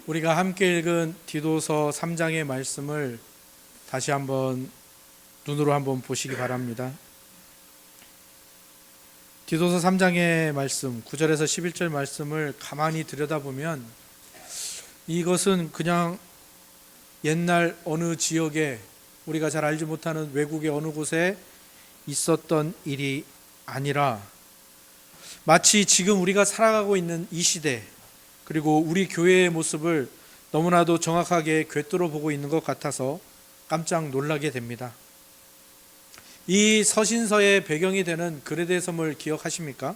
우리가 함께 읽은 디도서 3장의 말씀을 다시 한번 눈으로 한번 보시기 바랍니다. 디도서 3장의 말씀 9절에서 11절 말씀을 가만히 들여다보면 이것은 그냥 옛날 어느 지역에 우리가 잘 알지 못하는 외국의 어느 곳에 있었던 일이 아니라 마치 지금 우리가 살아가고 있는 이 시대, 그리고 우리 교회의 모습을 너무나도 정확하게 꿰뚫어 보고 있는 것 같아서 깜짝 놀라게 됩니다. 이 서신서의 배경이 되는 그레데 섬을 기억하십니까?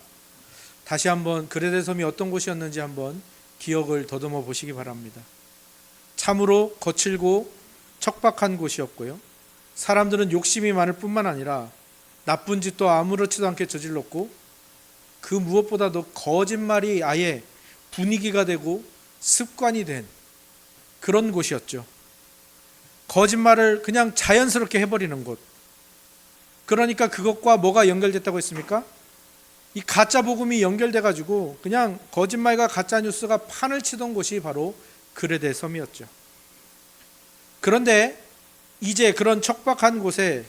다시 한번 그레데 섬이 어떤 곳이었는지 한번 기억을 더듬어 보시기 바랍니다. 참으로 거칠고 척박한 곳이었고요. 사람들은 욕심이 많을 뿐만 아니라 나쁜 짓도 아무렇지도 않게 저질렀고, 그 무엇보다도 거짓말이 아예 분위기가 되고 습관이 된 그런 곳이었죠. 거짓말을 그냥 자연스럽게 해버리는 곳. 그러니까 그것과 뭐가 연결됐다고 했습니까? 이 가짜 복음이 연결돼 가지고 그냥 거짓말과 가짜 뉴스가 판을 치던 곳이 바로 그레데 섬이었죠. 그런데 이제 그런 척박한 곳에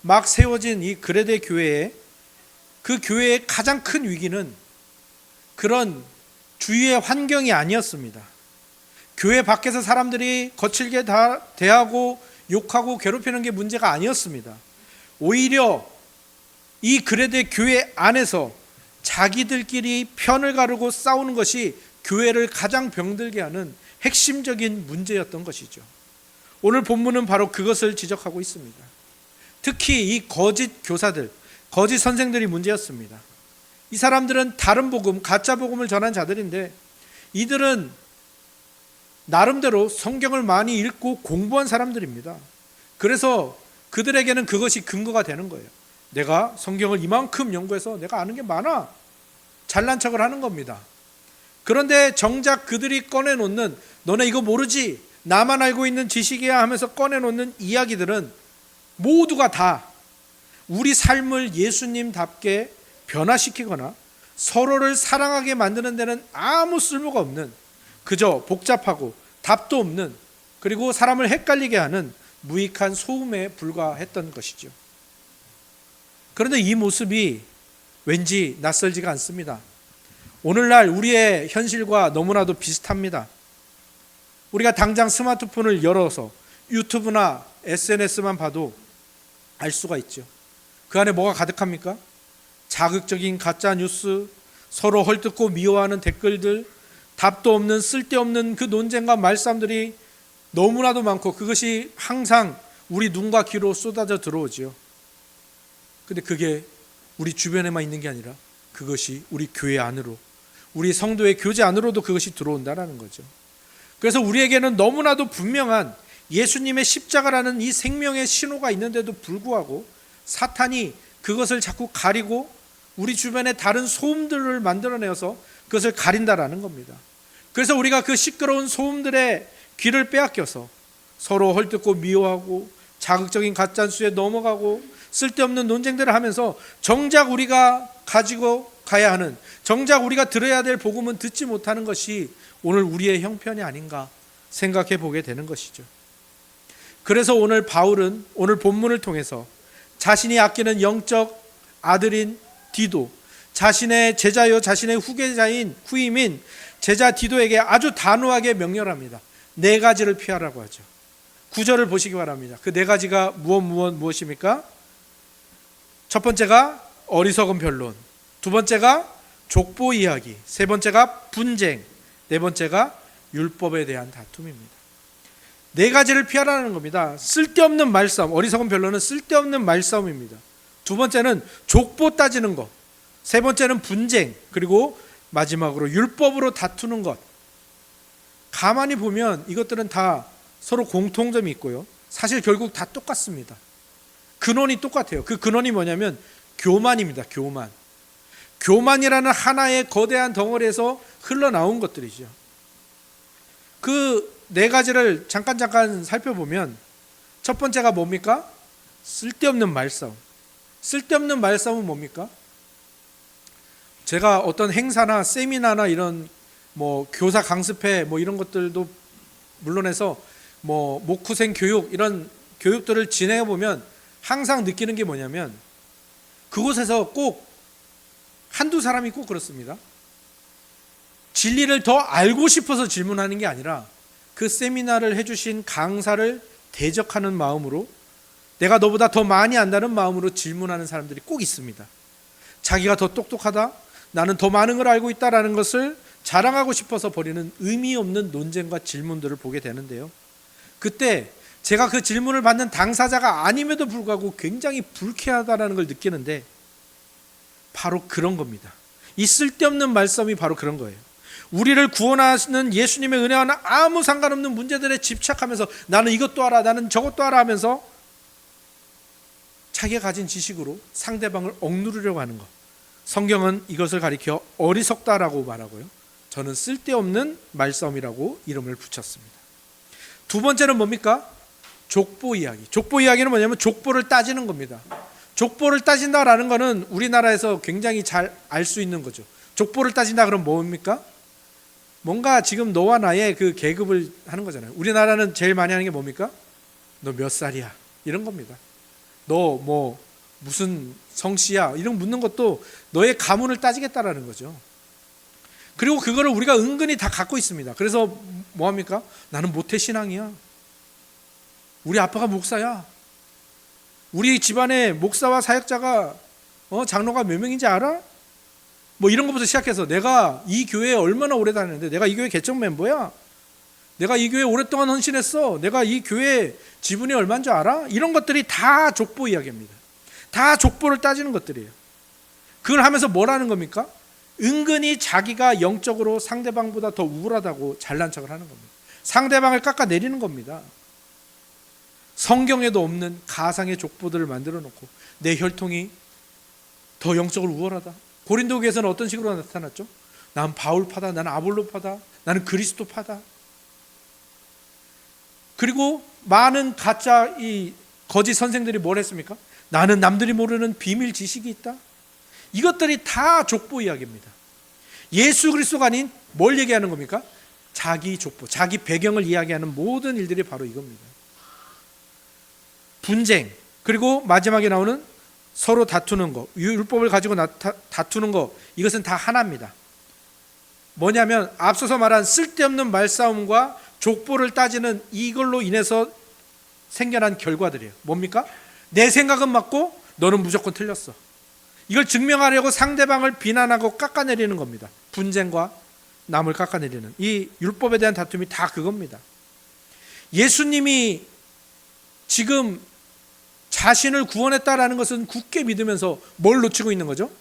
막 세워진 이 그레데 교회에, 그 교회의 가장 큰 위기는 그런 주위의 환경이 아니었습니다. 교회 밖에서 사람들이 거칠게 대하고 욕하고 괴롭히는 게 문제가 아니었습니다. 오히려 이 그레데 교회 안에서 자기들끼리 편을 가르고 싸우는 것이 교회를 가장 병들게 하는 핵심적인 문제였던 것이죠. 오늘 본문은 바로 그것을 지적하고 있습니다. 특히 이 거짓 교사들, 거짓 선생들이 문제였습니다. 이 사람들은 다른 복음, 가짜 복음을 전한 자들인데, 이들은 나름대로 성경을 많이 읽고 공부한 사람들입니다. 그래서 그들에게는 그것이 근거가 되는 거예요. 내가 성경을 이만큼 연구해서 내가 아는 게 많아, 잘난 척을 하는 겁니다. 그런데 정작 그들이 꺼내놓는, 너네 이거 모르지, 나만 알고 있는 지식이야 하면서 꺼내놓는 이야기들은 모두가 다 우리 삶을 예수님답게 변화시키거나 서로를 사랑하게 만드는 데는 아무 쓸모가 없는, 그저 복잡하고 답도 없는, 그리고 사람을 헷갈리게 하는 무익한 소음에 불과했던 것이죠. 그런데 이 모습이 왠지 낯설지가 않습니다. 오늘날 우리의 현실과 너무나도 비슷합니다. 우리가 당장 스마트폰을 열어서 유튜브나 SNS만 봐도 알 수가 있죠. 그 안에 뭐가 가득합니까? 자극적인 가짜 뉴스, 서로 헐뜯고 미워하는 댓글들, 답도 없는 쓸데없는 그 논쟁과 말싸움들이 너무나도 많고, 그것이 항상 우리 눈과 귀로 쏟아져 들어오지요. 근데 그게 우리 주변에만 있는 게 아니라 그것이 우리 교회 안으로, 우리 성도의 교제 안으로도 그것이 들어온다라는 거죠. 그래서 우리에게는 너무나도 분명한 예수님의 십자가라는 이 생명의 신호가 있는데도 불구하고 사탄이 그것을 자꾸 가리고 우리 주변에 다른 소음들을 만들어내어서 그것을 가린다라는 겁니다. 그래서 우리가 그 시끄러운 소음들의 귀를 빼앗겨서 서로 헐뜯고 미워하고 자극적인 가짜뉴스에 넘어가고 쓸데없는 논쟁들을 하면서 정작 우리가 가지고 가야 하는, 정작 우리가 들어야 될 복음은 듣지 못하는 것이 오늘 우리의 형편이 아닌가 생각해 보게 되는 것이죠. 그래서 오늘 바울은 오늘 본문을 통해서 자신이 아끼는 영적 아들인 디도, 자신의 제자요 자신의 후계자인 후임인 제자 디도에게 아주 단호하게 명령합니다. 네 가지를 피하라고 하죠. 9절을 보시기 바랍니다. 그 네 가지가 무엇입니까? 첫 번째가 어리석은 변론, 두 번째가 족보 이야기, 세 번째가 분쟁, 네 번째가 율법에 대한 다툼입니다. 네 가지를 피하라는 겁니다. 쓸데없는 말싸움, 어리석은 변론은 쓸데없는 말싸움입니다. 두 번째는 족보 따지는 것, 세 번째는 분쟁, 그리고 마지막으로 율법으로 다투는 것. 가만히 보면 이것들은 다 서로 공통점이 있고요. 사실 결국 다 똑같습니다. 근원이 똑같아요. 그 근원이 뭐냐면 교만입니다. 교만이라는 하나의 거대한 덩어리에서 흘러나온 것들이죠. 그 네 가지를 잠깐 살펴보면 첫 번째가 뭡니까? 쓸데없는 말싸움. 쓸데없는 말싸움은 뭡니까? 제가 어떤 행사나 세미나나 이런 교사 강습회 이런 것들도 물론해서 뭐 목후생 교육 이런 교육들을 진행해 보면 항상 느끼는 게 뭐냐면 그곳에서 꼭 한두 사람이 꼭 그렇습니다. 진리를 더 알고 싶어서 질문하는 게 아니라 그 세미나를 해주신 강사를 대적하는 마음으로 내가 너보다 더 많이 안다는 마음으로 질문하는 사람들이 꼭 있습니다. 자기가 더 똑똑하다, 나는 더 많은 걸 알고 있다라는 것을 자랑하고 싶어서 벌이는 의미 없는 논쟁과 질문들을 보게 되는데요. 그때 제가 그 질문을 받는 당사자가 아님에도 불구하고 굉장히 불쾌하다는 걸 느끼는데 바로 그런 겁니다. 이 쓸데없는 말씀이 바로 그런 거예요. 우리를 구원하시는 예수님의 은혜와는 아무 상관없는 문제들에 집착하면서 나는 이것도 알아, 나는 저것도 알아 하면서 자기가 가진 지식으로 상대방을 억누르려고 하는 것. 성경은 이것을 가리켜 어리석다라고 말하고요. 저는 쓸데없는 말싸움이라고 이름을 붙였습니다. 두 번째는 뭡니까? 족보 이야기. 족보 이야기는 뭐냐면 족보를 따지는 겁니다. 족보를 따진다라는 것은 우리나라에서 굉장히 잘 알 수 있는 거죠. 족보를 따진다 그러면 뭡니까? 뭔가 지금 너와 나의 그 계급을 하는 거잖아요. 우리나라는 제일 많이 하는 게 뭡니까? 너 몇 살이야? 이런 겁니다. 너 뭐 무슨 성씨야? 이런 묻는 것도 너의 가문을 따지겠다라는 거죠. 그리고 그거를 우리가 은근히 다 갖고 있습니다. 그래서 뭐 합니까? 나는 모태신앙이야. 우리 아빠가 목사야. 우리 집안에 목사와 사역자가 장로가 몇 명인지 알아? 뭐 이런 것부터 시작해서 내가 이 교회에 얼마나 오래 다녔는데 내가 이 교회 개척 멤버야. 내가 이 교회에 오랫동안 헌신했어. 내가 이 교회 지분이 얼마인 줄 알아? 이런 것들이 다 족보 이야기입니다. 다 족보를 따지는 것들이에요. 그걸 하면서 뭐라는 겁니까? 은근히 자기가 영적으로 상대방보다 더 우월하다고 잘난 척을 하는 겁니다. 상대방을 깎아내리는 겁니다. 성경에도 없는 가상의 족보들을 만들어 놓고 내 혈통이 더 영적으로 우월하다. 고린도 교회에서는 어떤 식으로 나타났죠? 난 바울파다, 나는 아볼로파다, 나는 그리스도파다. 그리고 많은 가짜 이 거짓 선생들이 뭘 했습니까? 나는 남들이 모르는 비밀 지식이 있다. 이것들이 다 족보 이야기입니다. 예수 그리스도가 아닌 뭘 얘기하는 겁니까? 자기 족보, 자기 배경을 이야기하는 모든 일들이 바로 이겁니다. 분쟁, 그리고 마지막에 나오는 서로 다투는 거, 율법을 가지고 다투는 거, 이것은 다 하나입니다. 뭐냐면 앞서서 말한 쓸데없는 말싸움과 족보를 따지는 이걸로 인해서 생겨난 결과들이에요. 뭡니까? 내 생각은 맞고 너는 무조건 틀렸어. 이걸 증명하려고 상대방을 비난하고 깎아내리는 겁니다. 분쟁과 남을 깎아내리는 이 율법에 대한 다툼이 다 그겁니다. 예수님이 지금 자신을 구원했다라는 것은 굳게 믿으면서 뭘 놓치고 있는 거죠?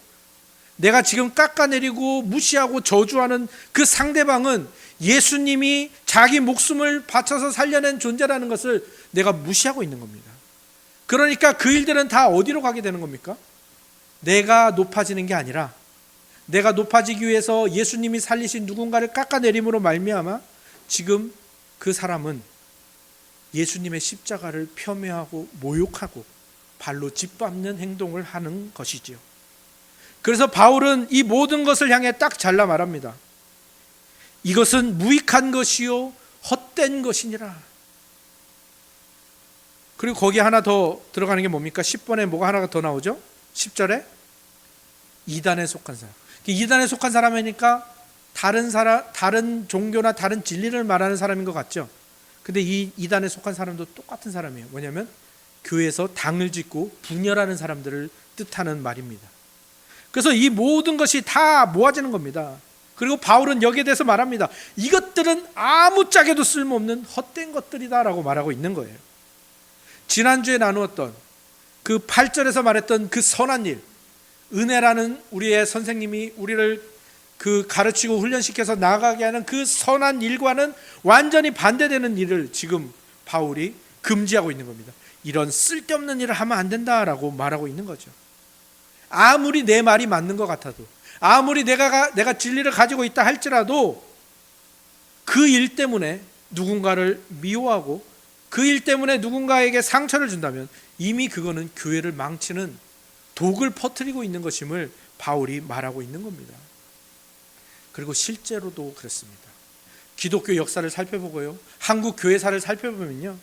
내가 지금 깎아내리고 무시하고 저주하는 그 상대방은 예수님이 자기 목숨을 바쳐서 살려낸 존재라는 것을 내가 무시하고 있는 겁니다. 그러니까 그 일들은 다 어디로 가게 되는 겁니까? 내가 높아지는 게 아니라 내가 높아지기 위해서 예수님이 살리신 누군가를 깎아내림으로 말미암아 지금 그 사람은 예수님의 십자가를 폄훼하고 모욕하고 발로 짓밟는 행동을 하는 것이지요. 그래서 바울은 이 모든 것을 향해 딱 잘라 말합니다. 이것은 무익한 것이요 헛된 것이니라. 그리고 거기 하나 더 들어가는 게 뭡니까? 10번에 뭐가 하나가 더 나오죠? 10절에 이단에 속한 사람. 이단에 속한 사람이니까 다른 종교나 다른 진리를 말하는 사람인 것 같죠? 근데 이 이단에 속한 사람도 똑같은 사람이에요. 뭐냐면 교회에서 당을 짓고 분열하는 사람들을 뜻하는 말입니다. 그래서 이 모든 것이 다 모아지는 겁니다. 그리고 바울은 여기에 대해서 말합니다. 이것들은 아무짝에도 쓸모없는 헛된 것들이다라고 말하고 있는 거예요. 지난주에 나누었던 그 8절에서 말했던 그 선한 일, 은혜라는 우리의 선생님이 우리를 그 가르치고 훈련시켜서 나아가게 하는 그 선한 일과는 완전히 반대되는 일을 지금 바울이 금지하고 있는 겁니다. 이런 쓸데없는 일을 하면 안 된다라고 말하고 있는 거죠. 아무리 내 말이 맞는 것 같아도, 아무리 내가 진리를 가지고 있다 할지라도 그 일 때문에 누군가를 미워하고 그 일 때문에 누군가에게 상처를 준다면 이미 그거는 교회를 망치는 독을 퍼뜨리고 있는 것임을 바울이 말하고 있는 겁니다. 그리고 실제로도 그렇습니다. 기독교 역사를 살펴보고요, 한국 교회사를 살펴보면요,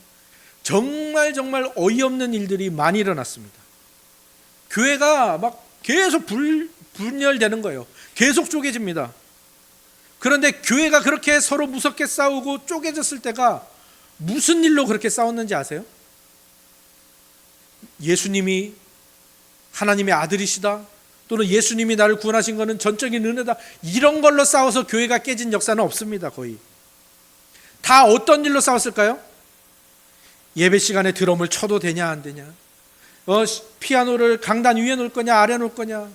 정말 어이없는 일들이 많이 일어났습니다. 교회가 막 계속 분열되는 거예요. 계속 쪼개집니다. 그런데 교회가 그렇게 서로 무섭게 싸우고 쪼개졌을 때가 무슨 일로 그렇게 싸웠는지 아세요? 예수님이 하나님의 아들이시다, 또는 예수님이 나를 구원하신 것은 전적인 은혜다, 이런 걸로 싸워서 교회가 깨진 역사는 없습니다. 거의 다 어떤 일로 싸웠을까요? 예배 시간에 드럼을 쳐도 되냐 안 되냐, 피아노를 강단 위에 놓을 거냐 아래 놓을 거냐,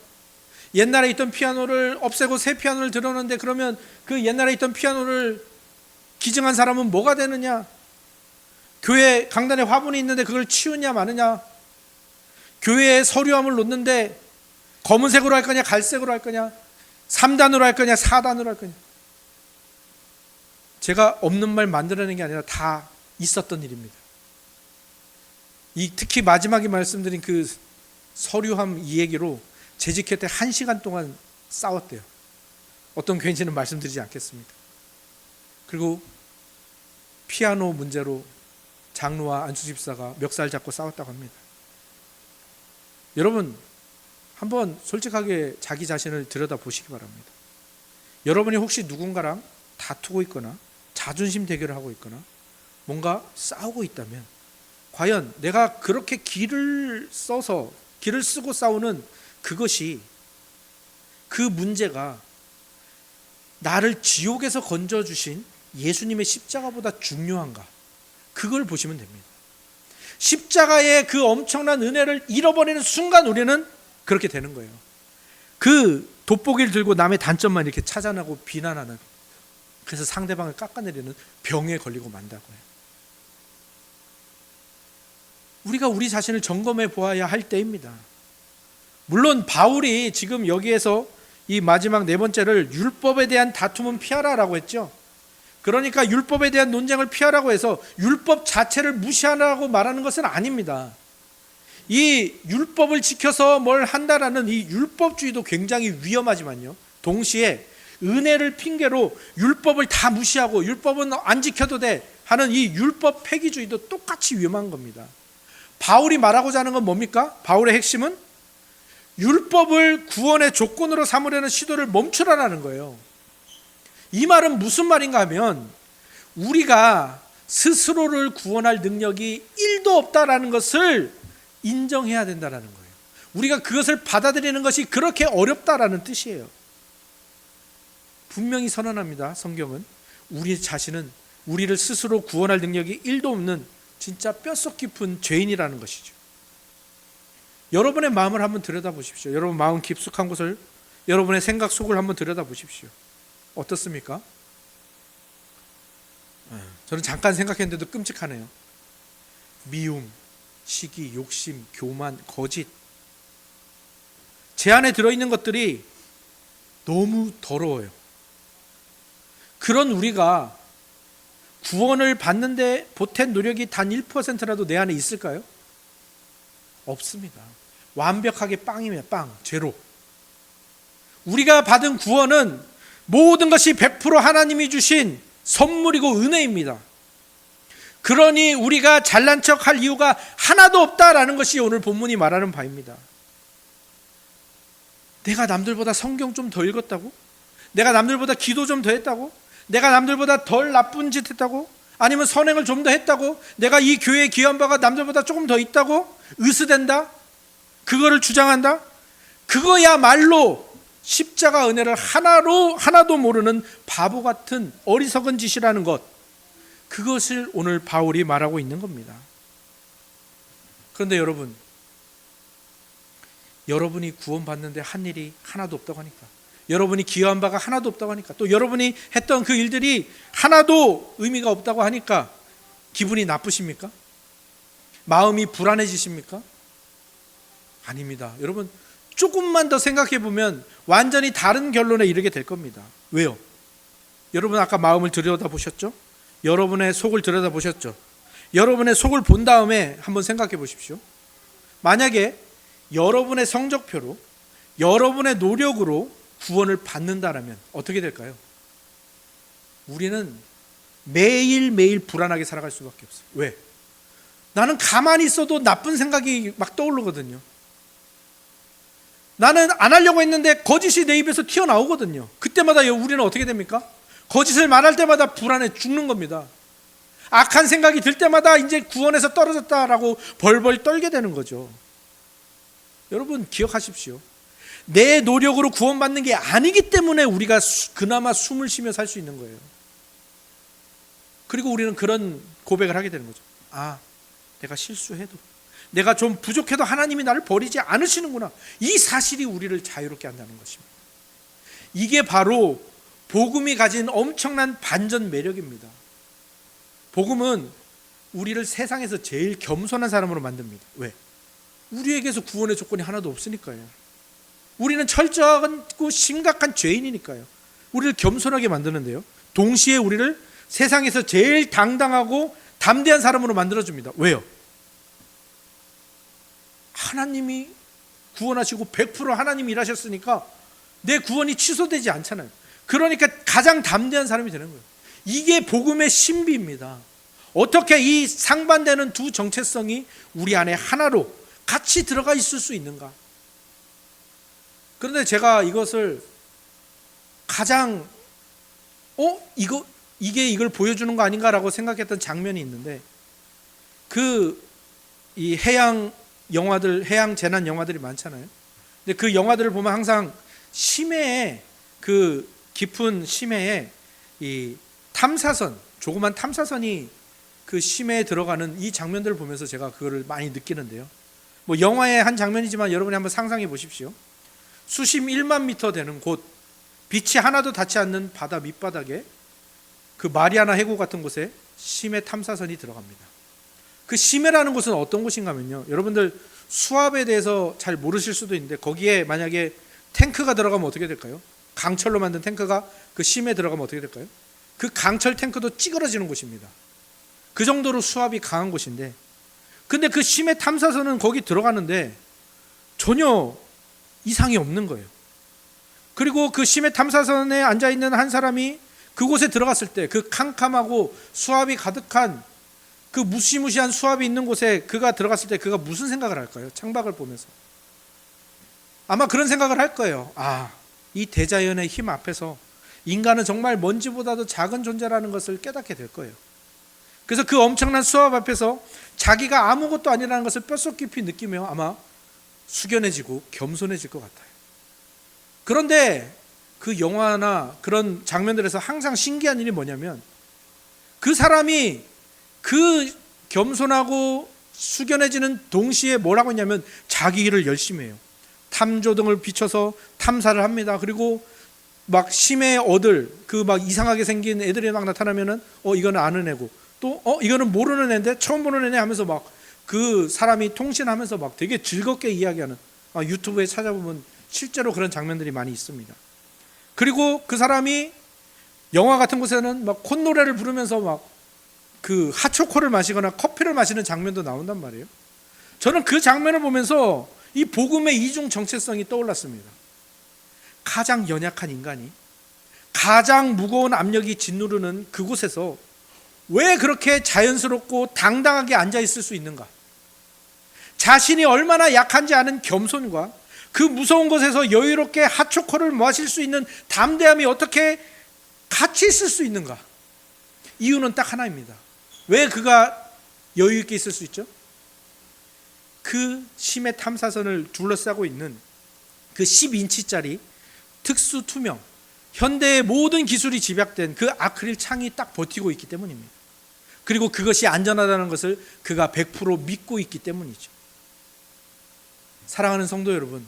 옛날에 있던 피아노를 없애고 새 피아노를 들어놓는데 그러면 그 옛날에 있던 피아노를 기증한 사람은 뭐가 되느냐, 교회 강단에 화분이 있는데 그걸 치우냐 마느냐, 교회에 서류함을 놓는데 검은색으로 할 거냐 갈색으로 할 거냐, 3단으로 할 거냐 4단으로 할 거냐. 제가 없는 말 만들어낸 게 아니라 다 있었던 일입니다. 특히 마지막에 말씀드린 그 서류함 이 얘기로 재직회 때 1시간 동안 싸웠대요. 어떤 교회인지는 말씀드리지 않겠습니다. 그리고 피아노 문제로 장로와 안수 집사가 멱살 잡고 싸웠다고 합니다. 여러분, 한번 솔직하게 자기 자신을 들여다보시기 바랍니다. 여러분이 혹시 누군가랑 다투고 있거나 자존심 대결을 하고 있거나 뭔가 싸우고 있다면, 과연 내가 그렇게 기를 쓰고 싸우는 그것이, 그 문제가 나를 지옥에서 건져주신 예수님의 십자가보다 중요한가, 그걸 보시면 됩니다. 십자가의 그 엄청난 은혜를 잃어버리는 순간 우리는 그렇게 되는 거예요. 그 돋보기를 들고 남의 단점만 이렇게 찾아내고 비난하는, 그래서 상대방을 깎아내리는 병에 걸리고 만다고요. 우리가 우리 자신을 점검해 보아야 할 때입니다. 물론 바울이 지금 여기에서 이 마지막 네 번째를 율법에 대한 다툼은 피하라라고 했죠. 그러니까 율법에 대한 논쟁을 피하라고 해서 율법 자체를 무시하라고 말하는 것은 아닙니다. 이 율법을 지켜서 뭘 한다라는 이 율법주의도 굉장히 위험하지만요, 동시에 은혜를 핑계로 율법을 다 무시하고 율법은 안 지켜도 돼 하는 이 율법 폐기주의도 똑같이 위험한 겁니다. 바울이 말하고자 하는 건 뭡니까? 바울의 핵심은 율법을 구원의 조건으로 삼으려는 시도를 멈추라는 거예요. 이 말은 무슨 말인가 하면, 우리가 스스로를 구원할 능력이 1도 없다라는 것을 인정해야 된다는 거예요. 우리가 그것을 받아들이는 것이 그렇게 어렵다라는 뜻이에요. 분명히 선언합니다. 성경은 우리 자신은 우리를 스스로 구원할 능력이 1도 없는 진짜 뼛속 깊은 죄인이라는 것이죠. 여러분의 마음을 한번 들여다보십시오. 여러분 마음 깊숙한 곳을, 여러분의 생각 속을 한번 들여다보십시오. 어떻습니까? 저는 잠깐 생각했는데도 끔찍하네요. 미움, 시기, 욕심, 교만, 거짓, 제 안에 들어있는 것들이 너무 더러워요. 그런 우리가 구원을 받는데 보탠 노력이 단 1%라도 내 안에 있을까요? 없습니다. 완벽하게 빵이면 빵, 제로. 우리가 받은 구원은 모든 것이 100% 하나님이 주신 선물이고 은혜입니다. 그러니 우리가 잘난 척할 이유가 하나도 없다라는 것이 오늘 본문이 말하는 바입니다. 내가 남들보다 성경 좀 더 읽었다고? 내가 남들보다 기도 좀 더 했다고? 내가 남들보다 덜 나쁜 짓 했다고? 아니면 선행을 좀 더 했다고? 내가 이 교회에 기여한 바가 남들보다 조금 더 있다고? 의스댄다? 그거를 주장한다? 그거야말로 십자가 은혜를 하나도 모르는 바보 같은 어리석은 짓이라는 것, 그것을 오늘 바울이 말하고 있는 겁니다. 그런데 여러분이 구원받는데 한 일이 하나도 없다고 하니까, 여러분이 기여한 바가 하나도 없다고 하니까, 또 여러분이 했던 그 일들이 하나도 의미가 없다고 하니까 기분이 나쁘십니까? 마음이 불안해지십니까? 아닙니다. 여러분, 조금만 더 생각해 보면 완전히 다른 결론에 이르게 될 겁니다. 왜요? 여러분 아까 마음을 들여다보셨죠? 여러분의 속을 들여다보셨죠? 여러분의 속을 본 다음에 한번 생각해 보십시오. 만약에 여러분의 성적표로, 여러분의 노력으로 구원을 받는다라면 어떻게 될까요? 우리는 매일매일 불안하게 살아갈 수밖에 없어요. 왜? 나는 가만히 있어도 나쁜 생각이 막 떠오르거든요. 나는 안 하려고 했는데 거짓이 내 입에서 튀어나오거든요. 그때마다 우리는 어떻게 됩니까? 거짓을 말할 때마다 불안해 죽는 겁니다. 악한 생각이 들 때마다 이제 구원에서 떨어졌다라고 벌벌 떨게 되는 거죠. 여러분 기억하십시오. 내 노력으로 구원받는 게 아니기 때문에 우리가 그나마 숨을 쉬며 살 수 있는 거예요. 그리고 우리는 그런 고백을 하게 되는 거죠. 아, 내가 실수해도, 내가 좀 부족해도 하나님이 나를 버리지 않으시는구나. 이 사실이 우리를 자유롭게 한다는 것입니다. 이게 바로 복음이 가진 엄청난 반전 매력입니다. 복음은 우리를 세상에서 제일 겸손한 사람으로 만듭니다. 왜? 우리에게서 구원의 조건이 하나도 없으니까요. 우리는 철저하고 심각한 죄인이니까요. 우리를 겸손하게 만드는데요, 동시에 우리를 세상에서 제일 당당하고 담대한 사람으로 만들어줍니다. 왜요? 하나님이 구원하시고 100% 하나님이 일하셨으니까 내 구원이 취소되지 않잖아요. 그러니까 가장 담대한 사람이 되는 거예요. 이게 복음의 신비입니다. 어떻게 이 상반되는 두 정체성이 우리 안에 하나로 같이 들어가 있을 수 있는가? 그런데 제가 이것을 가장 이게 이걸 보여주는 거 아닌가라고 생각했던 장면이 있는데, 이 해양 영화들, 해양 재난 영화들이 많잖아요. 근데 그 영화들을 보면 항상 심해에, 그 깊은 심해에 이 탐사선, 조그만 탐사선이 그 심해에 들어가는 이 장면들을 보면서 제가 그거를 많이 느끼는데요. 뭐 영화의 한 장면이지만 여러분이 한번 상상해 보십시오. 수심 1만 미터 되는 곳, 빛이 하나도 닿지 않는 바다 밑바닥에 그 마리아나 해구 같은 곳에 심해 탐사선이 들어갑니다. 그 심해라는 곳은 어떤 곳인가 하면요, 여러분들 수압에 대해서 잘 모르실 수도 있는데, 거기에 만약에 탱크가 들어가면 어떻게 될까요? 강철로 만든 탱크가 그 심해에 들어가면 어떻게 될까요? 그 강철 탱크도 찌그러지는 곳입니다. 그 정도로 수압이 강한 곳인데, 근데 그 심해 탐사선은 거기 들어가는데 전혀 이상이 없는 거예요. 그리고 그 심해 탐사선에 앉아있는 한 사람이 그곳에 들어갔을 때, 그 캄캄하고 수압이 가득한 그 무시무시한 수압이 있는 곳에 그가 들어갔을 때 그가 무슨 생각을 할까요? 창밖을 보면서 아마 그런 생각을 할 거예요. 아, 이 대자연의 힘 앞에서 인간은 정말 먼지보다도 작은 존재라는 것을 깨닫게 될 거예요. 그래서 그 엄청난 수압 앞에서 자기가 아무것도 아니라는 것을 뼛속 깊이 느끼며 아마 숙연해지고 겸손해질 것 같아요. 그런데 그 영화나 그런 장면들에서 항상 신기한 일이 뭐냐면, 그 사람이 그 겸손하고 숙연해지는 동시에 뭐라고 했냐면 자기 일을 열심히 해요. 탐조등을 비춰서 탐사를 합니다. 그리고 막 심해 어들, 그 막 이상하게 생긴 애들이 막 나타나면은 이거는 아는 애고, 또 이거는 모르는 애인데 처음 보는 애네 하면서 막 그 사람이 통신하면서 막 되게 즐겁게 이야기하는, 유튜브에 찾아보면 실제로 그런 장면들이 많이 있습니다. 그리고 그 사람이 영화 같은 곳에는 막 콧노래를 부르면서 막 그 핫초코를 마시거나 커피를 마시는 장면도 나온단 말이에요. 저는 그 장면을 보면서 이 복음의 이중 정체성이 떠올랐습니다. 가장 연약한 인간이 가장 무거운 압력이 짓누르는 그곳에서 왜 그렇게 자연스럽고 당당하게 앉아 있을 수 있는가? 자신이 얼마나 약한지 아는 겸손과 그 무서운 곳에서 여유롭게 핫초코를 마실 수 있는 담대함이 어떻게 같이 있을 수 있는가? 이유는 딱 하나입니다. 왜 그가 여유 있게 있을 수 있죠? 그 심해 탐사선을 둘러싸고 있는 그 10인치짜리 특수 투명, 현대의 모든 기술이 집약된 그 아크릴 창이 딱 버티고 있기 때문입니다. 그리고 그것이 안전하다는 것을 그가 100% 믿고 있기 때문이죠. 사랑하는 성도 여러분,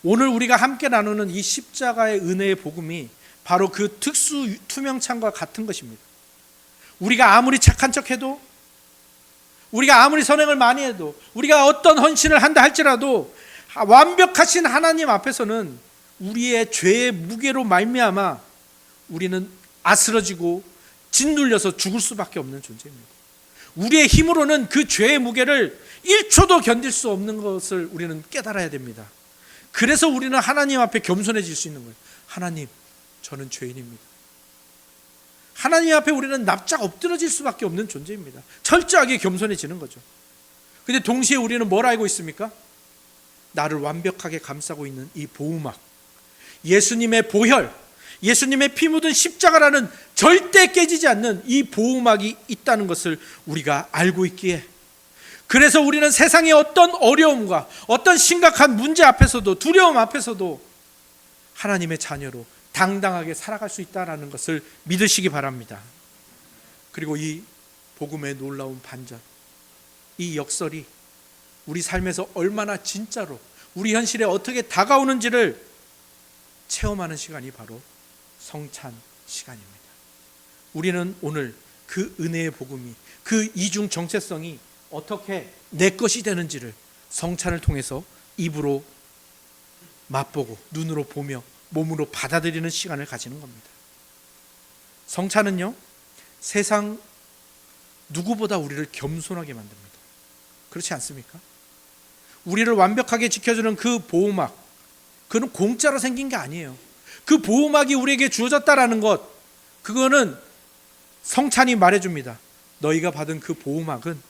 오늘 우리가 함께 나누는 이 십자가의 은혜의 복음이 바로 그 특수 투명창과 같은 것입니다. 우리가 아무리 착한 척해도, 우리가 아무리 선행을 많이 해도, 우리가 어떤 헌신을 한다 할지라도 완벽하신 하나님 앞에서는 우리의 죄의 무게로 말미암아 우리는 아스러지고 짓눌려서 죽을 수밖에 없는 존재입니다. 우리의 힘으로는 그 죄의 무게를 1초도 견딜 수 없는 것을 우리는 깨달아야 됩니다. 그래서 우리는 하나님 앞에 겸손해질 수 있는 거예요. 하나님, 저는 죄인입니다. 하나님 앞에 우리는 납작 엎드러질 수밖에 없는 존재입니다. 철저하게 겸손해지는 거죠. 근데 동시에 우리는 뭘 알고 있습니까? 나를 완벽하게 감싸고 있는 이 보호막, 예수님의 보혈, 예수님의 피 묻은 십자가라는 절대 깨지지 않는 이 보호막이 있다는 것을 우리가 알고 있기에, 그래서 우리는 세상의 어떤 어려움과 어떤 심각한 문제 앞에서도, 두려움 앞에서도 하나님의 자녀로 당당하게 살아갈 수 있다는 것을 믿으시기 바랍니다. 그리고 이 복음의 놀라운 반전, 이 역설이 우리 삶에서 얼마나 진짜로 우리 현실에 어떻게 다가오는지를 체험하는 시간이 바로 성찬 시간입니다. 우리는 오늘 그 은혜의 복음이, 그 이중 정체성이 어떻게 내 것이 되는지를 성찬을 통해서 입으로 맛보고 눈으로 보며 몸으로 받아들이는 시간을 가지는 겁니다. 성찬은요, 세상 누구보다 우리를 겸손하게 만듭니다. 그렇지 않습니까? 우리를 완벽하게 지켜주는 그 보호막, 그건 공짜로 생긴 게 아니에요. 그 보호막이 우리에게 주어졌다라는 것, 그거는 성찬이 말해줍니다. 너희가 받은 그 보호막은,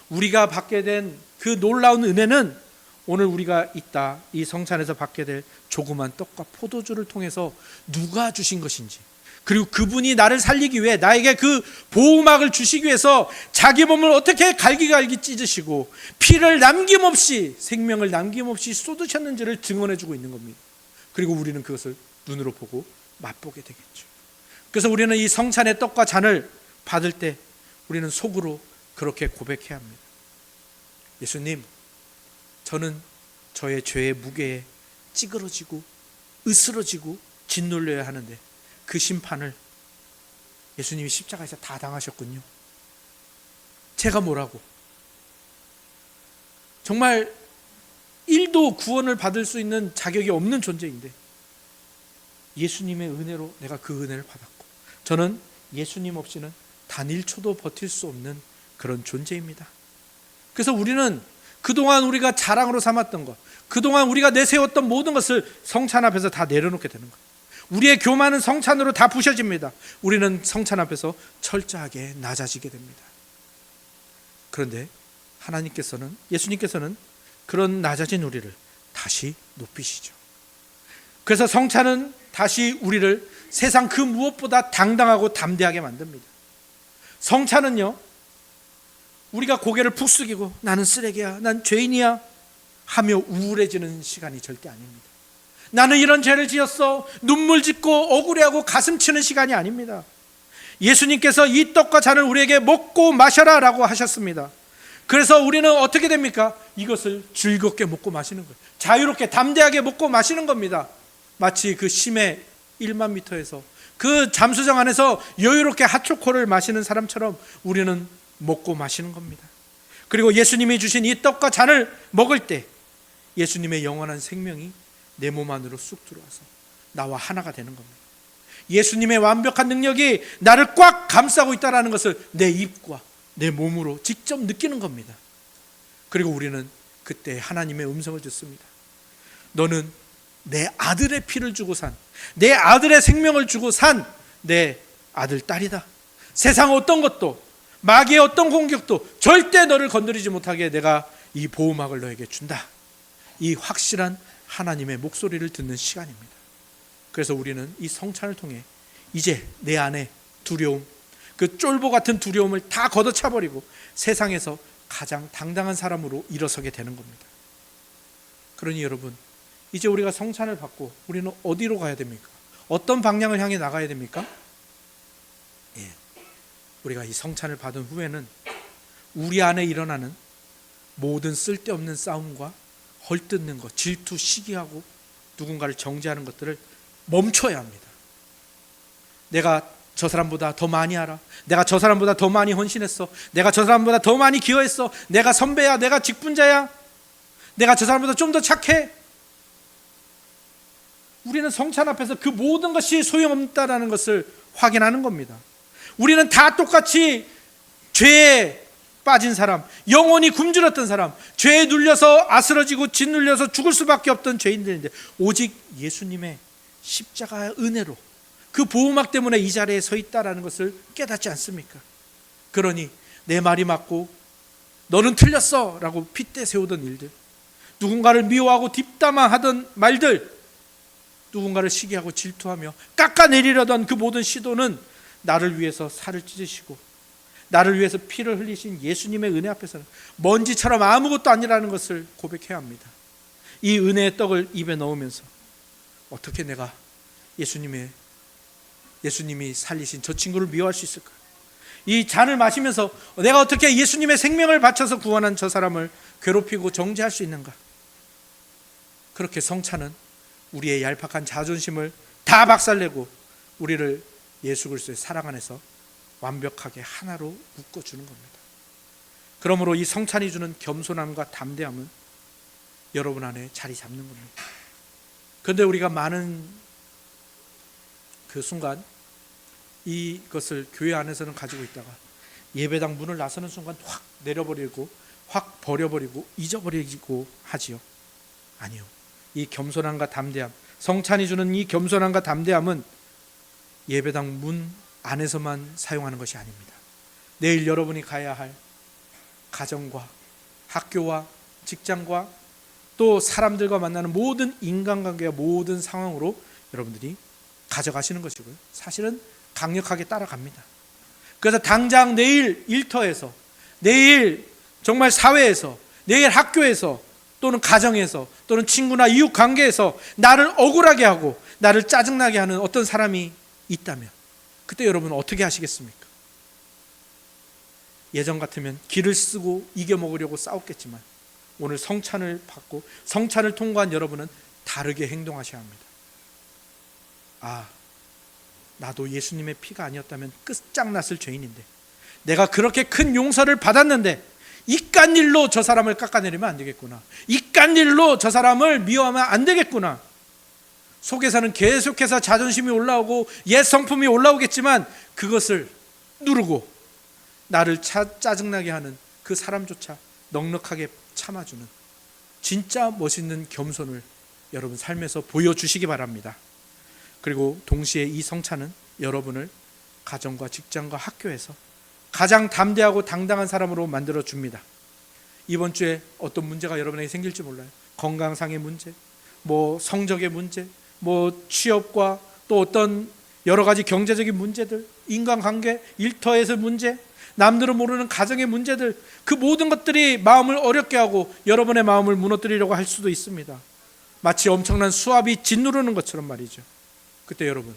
우리가 받게 된 그 놀라운 은혜는 오늘 우리가 있다, 이 성찬에서 받게 될 조그만 떡과 포도주를 통해서 누가 주신 것인지, 그리고 그분이 나를 살리기 위해, 나에게 그 보호막을 주시기 위해서 자기 몸을 어떻게 갈기갈기 찢으시고 피를 남김없이, 생명을 남김없이 쏟으셨는지를 증언해주고 있는 겁니다. 그리고 우리는 그것을 눈으로 보고 맛보게 되겠죠. 그래서 우리는 이 성찬의 떡과 잔을 받을 때 우리는 속으로 그렇게 고백해야 합니다. 예수님, 저는 저의 죄의 무게에 찌그러지고 으스러지고 짓눌려야 하는데 그 심판을 예수님이 십자가에서 다 당하셨군요. 제가 뭐라고, 정말 1도 구원을 받을 수 있는 자격이 없는 존재인데 예수님의 은혜로 내가 그 은혜를 받았고, 저는 예수님 없이는 단 1초도 버틸 수 없는 그런 존재입니다. 그래서 우리는 그동안 우리가 자랑으로 삼았던 것, 그동안 우리가 내세웠던 모든 것을 성찬 앞에서 다 내려놓게 되는 거예요. 우리의 교만은 성찬으로 다 부셔집니다. 우리는 성찬 앞에서 철저하게 낮아지게 됩니다. 그런데 하나님께서는, 예수님께서는 그런 낮아진 우리를 다시 높이시죠. 그래서 성찬은 다시 우리를 세상 그 무엇보다 당당하고 담대하게 만듭니다. 성찬은요, 우리가 고개를 푹 숙이고 나는 쓰레기야, 난 죄인이야 하며 우울해지는 시간이 절대 아닙니다. 나는 이런 죄를 지었어, 눈물 짓고 억울해하고 가슴 치는 시간이 아닙니다. 예수님께서 이 떡과 잔을 우리에게 먹고 마셔라 라고 하셨습니다. 그래서 우리는 어떻게 됩니까? 이것을 즐겁게 먹고 마시는 거예요. 자유롭게 담대하게 먹고 마시는 겁니다. 마치 그 심해 1만 미터에서 그 잠수정 안에서 여유롭게 핫초코를 마시는 사람처럼 우리는 먹고 마시는 겁니다. 그리고 예수님이 주신 이 떡과 잔을 먹을 때 예수님의 영원한 생명이 내 몸 안으로 쑥 들어와서 나와 하나가 되는 겁니다. 예수님의 완벽한 능력이 나를 꽉 감싸고 있다는 것을 내 입과 내 몸으로 직접 느끼는 겁니다. 그리고 우리는 그때 하나님의 음성을 듣습니다. 너는 내 아들의 피를 주고 산, 내 아들의 생명을 주고 산 내 아들, 딸이다. 세상 어떤 것도, 마귀의 어떤 공격도 절대 너를 건드리지 못하게 내가 이 보호막을 너에게 준다. 이 확실한 하나님의 목소리를 듣는 시간입니다. 그래서 우리는 이 성찬을 통해 이제 내 안에 두려움, 그 쫄보 같은 두려움을 다 걷어차버리고 세상에서 가장 당당한 사람으로 일어서게 되는 겁니다. 그러니 여러분, 이제 우리가 성찬을 받고 우리는 어디로 가야 됩니까? 어떤 방향을 향해 나가야 됩니까? 우리가 이 성찬을 받은 후에는 우리 안에 일어나는 모든 쓸데없는 싸움과 헐뜯는 것, 질투, 시기하고 누군가를 정죄하는 것들을 멈춰야 합니다. 내가 저 사람보다 더 많이 알아, 내가 저 사람보다 더 많이 헌신했어, 내가 저 사람보다 더 많이 기여했어, 내가 선배야, 내가 직분자야, 내가 저 사람보다 좀 더 착해. 우리는 성찬 앞에서 그 모든 것이 소용없다는 것을 확인하는 겁니다. 우리는 다 똑같이 죄에 빠진 사람, 영원히 굶주렸던 사람, 죄에 눌려서 아스러지고 짓눌려서 죽을 수밖에 없던 죄인들인데 오직 예수님의 십자가의 은혜로 그 보호막 때문에 이 자리에 서 있다라는 것을 깨닫지 않습니까? 그러니 내 말이 맞고 너는 틀렸어 라고 핏대 세우던 일들, 누군가를 미워하고 뒷담화하던 말들, 누군가를 시기하고 질투하며 깎아내리려던 그 모든 시도는 나를 위해서 살을 찢으시고 나를 위해서 피를 흘리신 예수님의 은혜 앞에서는 먼지처럼 아무것도 아니라는 것을 고백해야 합니다. 이 은혜의 떡을 입에 넣으면서 어떻게 내가 예수님이 살리신 저 친구를 미워할 수 있을까? 이 잔을 마시면서 내가 어떻게 예수님의 생명을 바쳐서 구원한 저 사람을 괴롭히고 정죄할 수 있는가? 그렇게 성찬은 우리의 얄팍한 자존심을 다 박살내고 우리를 예수 그리스도의 사랑 안에서 완벽하게 하나로 묶어주는 겁니다. 그러므로 이 성찬이 주는 겸손함과 담대함은 여러분 안에 자리 잡는 겁니다. 그런데 우리가 많은 그 순간 이것을 교회 안에서는 가지고 있다가 예배당 문을 나서는 순간 확 내려버리고 확 버려버리고 잊어버리고 하지요. 아니요. 이 겸손함과 담대함, 성찬이 주는 이 겸손함과 담대함은 예배당 문 안에서만 사용하는 것이 아닙니다. 내일 여러분이 가야 할 가정과 학교와 직장과 또 사람들과 만나는 모든 인간관계와 모든 상황으로 여러분들이 가져가시는 것이고요. 사실은 강력하게 따라갑니다. 그래서 당장 내일 일터에서, 내일 정말 사회에서, 내일 학교에서 또는 가정에서 또는 친구나 이웃 관계에서 나를 억울하게 하고 나를 짜증나게 하는 어떤 사람이 있다면 그때 여러분은 어떻게 하시겠습니까? 예전 같으면 기를 쓰고 이겨먹으려고 싸웠겠지만 오늘 성찬을 받고 성찬을 통과한 여러분은 다르게 행동하셔야 합니다. 나도 예수님의 피가 아니었다면 끝장났을 죄인인데 내가 그렇게 큰 용서를 받았는데 이깟 일로 저 사람을 깎아내리면 안 되겠구나. 이깟 일로 저 사람을 미워하면 안 되겠구나. 속에서는 계속해서 자존심이 올라오고 옛 성품이 올라오겠지만 그것을 누르고 나를 짜증나게 하는 그 사람조차 넉넉하게 참아주는 진짜 멋있는 겸손을 여러분 삶에서 보여주시기 바랍니다. 그리고 동시에 이 성찬은 여러분을 가정과 직장과 학교에서 가장 담대하고 당당한 사람으로 만들어 줍니다. 이번 주에 어떤 문제가 여러분에게 생길지 몰라요. 건강상의 문제, 성적의 문제, 취업과 또 어떤 여러 가지 경제적인 문제들, 인간관계, 일터에서 문제, 남들은 모르는 가정의 문제들, 그 모든 것들이 마음을 어렵게 하고 여러분의 마음을 무너뜨리려고 할 수도 있습니다. 마치 엄청난 수압이 짓누르는 것처럼 말이죠. 그때 여러분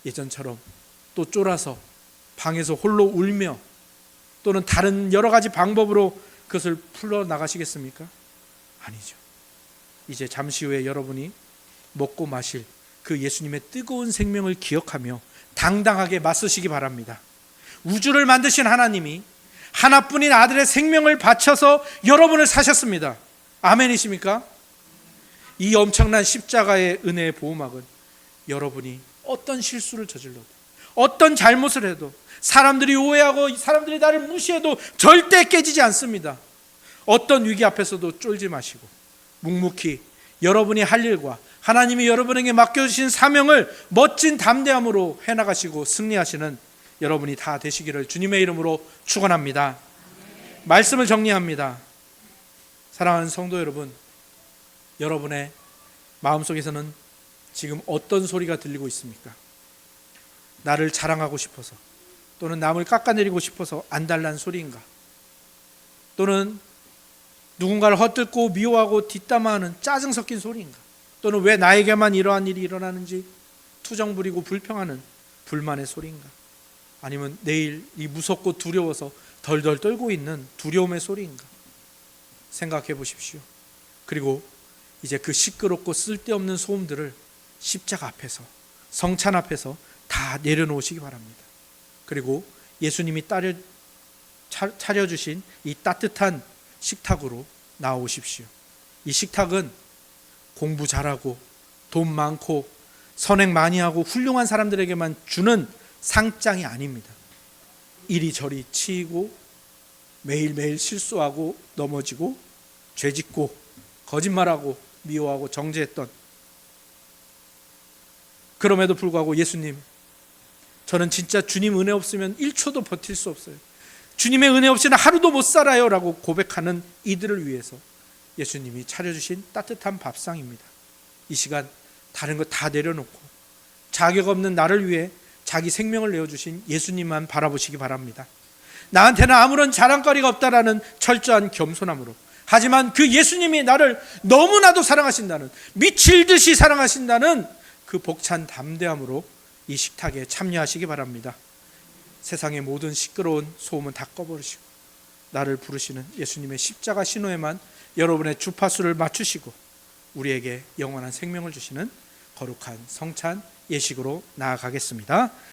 예전처럼 또 쫄아서 방에서 홀로 울며 또는 다른 여러 가지 방법으로 그것을 풀어나가시겠습니까? 아니죠. 이제 잠시 후에 여러분이 먹고 마실 그 예수님의 뜨거운 생명을 기억하며 당당하게 맞서시기 바랍니다. 우주를 만드신 하나님이 하나뿐인 아들의 생명을 바쳐서 여러분을 사셨습니다. 아멘이십니까? 이 엄청난 십자가의 은혜의 보호막은 여러분이 어떤 실수를 저질러도 어떤 잘못을 해도 사람들이 오해하고 사람들이 나를 무시해도 절대 깨지지 않습니다. 어떤 위기 앞에서도 쫄지 마시고 묵묵히 여러분이 할 일과 하나님이 여러분에게 맡겨주신 사명을 멋진 담대함으로 해나가시고 승리하시는 여러분이 다 되시기를 주님의 이름으로 축원합니다. 말씀을 정리합니다. 사랑하는 성도 여러분, 여러분의 마음속에서는 지금 어떤 소리가 들리고 있습니까? 나를 자랑하고 싶어서 또는 남을 깎아내리고 싶어서 안달난 소리인가? 또는 누군가를 헛듣고 미워하고 뒷담화하는 짜증 섞인 소리인가? 또는 왜 나에게만 이러한 일이 일어나는지 투정 부리고 불평하는 불만의 소리인가? 아니면 내일 이 무섭고 두려워서 덜덜 떨고 있는 두려움의 소리인가? 생각해 보십시오. 그리고 이제 그 시끄럽고 쓸데없는 소음들을 십자가 앞에서, 성찬 앞에서 다 내려놓으시기 바랍니다. 그리고 예수님이 차려주신 이 따뜻한 식탁으로 나오십시오. 이 식탁은 공부 잘하고 돈 많고 선행 많이 하고 훌륭한 사람들에게만 주는 상장이 아닙니다. 이리저리 치이고 매일매일 실수하고 넘어지고 죄짓고 거짓말하고 미워하고 정죄했던 그럼에도 불구하고 예수님, 저는 진짜 주님 은혜 없으면 1초도 버틸 수 없어요. 주님의 은혜 없이는 하루도 못 살아요 라고 고백하는 이들을 위해서 예수님이 차려주신 따뜻한 밥상입니다. 이 시간 다른 거 다 내려놓고 자격 없는 나를 위해 자기 생명을 내어주신 예수님만 바라보시기 바랍니다. 나한테는 아무런 자랑거리가 없다라는 철저한 겸손함으로, 하지만 그 예수님이 나를 너무나도 사랑하신다는, 미칠 듯이 사랑하신다는 그 벅찬 담대함으로 이 식탁에 참여하시기 바랍니다. 세상의 모든 시끄러운 소음은 다 꺼버리시고 나를 부르시는 예수님의 십자가 신호에만 여러분의 주파수를 맞추시고 우리에게 영원한 생명을 주시는 거룩한 성찬 예식으로 나아가겠습니다.